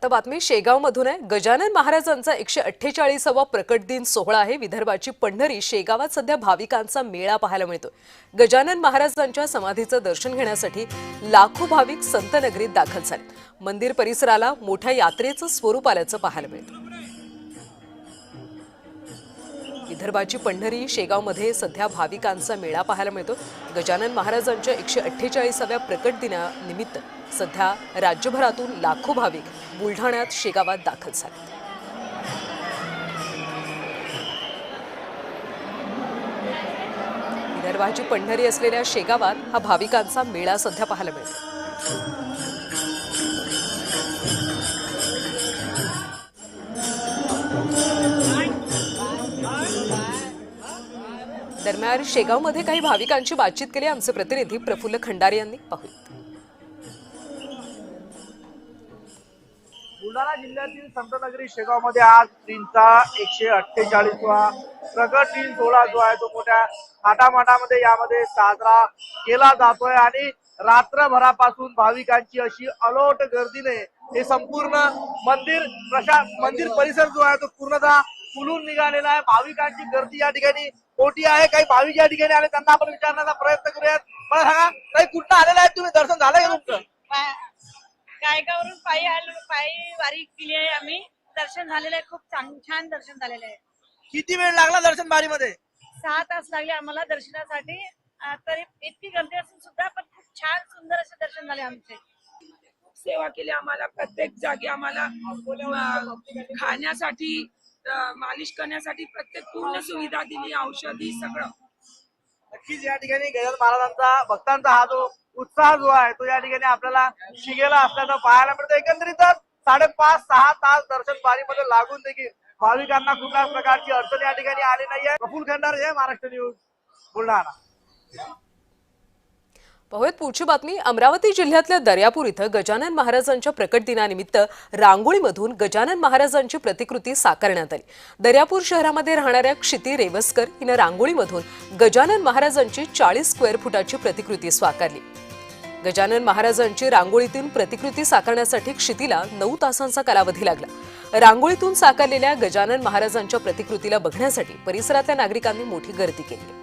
आता बातमी शेगावमधून आहे। गजानन महाराजांचा 148वा प्रकट दिन सोहळा आहे। विदर्भाची पंढरी शेगावात सध्या भाविकांचा मेळा पाहायला मिळतो। गजानन महाराजांच्या समाधीचं दर्शन घेण्यासाठी लाखो भाविक संत नगरीत दाखल झाले। मंदिर परिसराला मोठ्या यात्रेचं स्वरूप आल्याचं पाहायला मिळतं। विदर्भाची पंढरी शेगावमध्ये सध्या भाविकांचा मेळा पाहायला मिळतो। गजानन महाराजांच्या 148व्या प्रकट दिनानिमित्त सध्या राज्यभरातून लाखो भाविक बुलढाण्यात शेगावात दाखल झाले। विदर्भाची पंढरी असलेल्या शेगावात हा भाविकांचा मेळा सध्या पाहायला मिळतो। दरम्यान शेगावमध्ये काही भाविकांची बातचीत केली आमचे प्रतिनिधी प्रफुल्ल खंडारे यांनी। पाहूया। बुलढाणा जिल्ह्यातील संतनगरी शेगावमध्ये आज श्रींचा 148वा प्रकट दिन सोहळा जो आहे तो मोठ्या थाटामाटामध्ये यामध्ये साजरा केला जातोय आणि रात्रभरापासून भाविकांची अशी अलोट गर्दीने हे संपूर्ण मंदिर परिसर जो आहे तो पूर्णतः फुलून निघालेला आहे। भाविकांची गर्दी या ठिकाणी मोठी आहे। काही भाविक या ठिकाणी आले त्यांना आपण विचारण्याचा प्रयत्न करूयात। मला सांगा, काही कुठं आलेला आहे तुम्ही? दर्शन झालं का तुमचं? गायगावरून पायी वारी केली आहे आम्ही। दर्शन झालेलं आहे, खूप छान दर्शन झालेलं आहे। किती वेळ लागला दर्शन बारीमध्ये? 6 तास लागले आम्हाला दर्शनासाठी। तरी इतकी गर्दी असून सुद्धा पण खूप छान सुंदर असे दर्शन झाले आमचे। सेवा केली आम्हाला, प्रत्येक जागी आम्हाला खाण्यासाठी मालिश करण्यासाठी प्रत्येक पूर्ण सुविधा दिली, औषधी सगळं। नक्कीच या ठिकाणी गजानन महाराजांचा भक्तांचा हा जो उत्साह जो आहे तो या ठिकाणी आपल्याला शिगेला असल्याचं पाहायला मिळतं। एकंदरीतच 5.5-6 तास दर्शन बारीमध्ये लागून देखील भाविकांना कुठल्याच प्रकारची अडचण या ठिकाणी आली नाहीये। प्रफुल्ल खंडारे, महाराष्ट्र न्यूज, बुलढाणा। पाहूयात पुढची बातमी। अमरावती जिल्ह्यातल्या दर्यापूर इथं गजानन महाराजांच्या प्रकट दिनानिमित्त रांगोळीमधून गजानन महाराजांची प्रतिकृती साकारण्यात आली। दर्यापूर शहरामध्ये राहणाऱ्या क्षिती रेवस्कर हिनं रांगोळीमधून गजानन महाराजांची 40 स्क्वेअर फुटाची प्रतिकृती साकारली। गजानन महाराजांची रांगोळीतून प्रतिकृती साकारण्यासाठी क्षितीला 9 तासांचा कालावधी लागला। रांगोळीतून साकारलेल्या गजानन महाराजांच्या प्रतिकृतीला बघण्यासाठी परिसरातल्या नागरिकांनी मोठी गर्दी केली।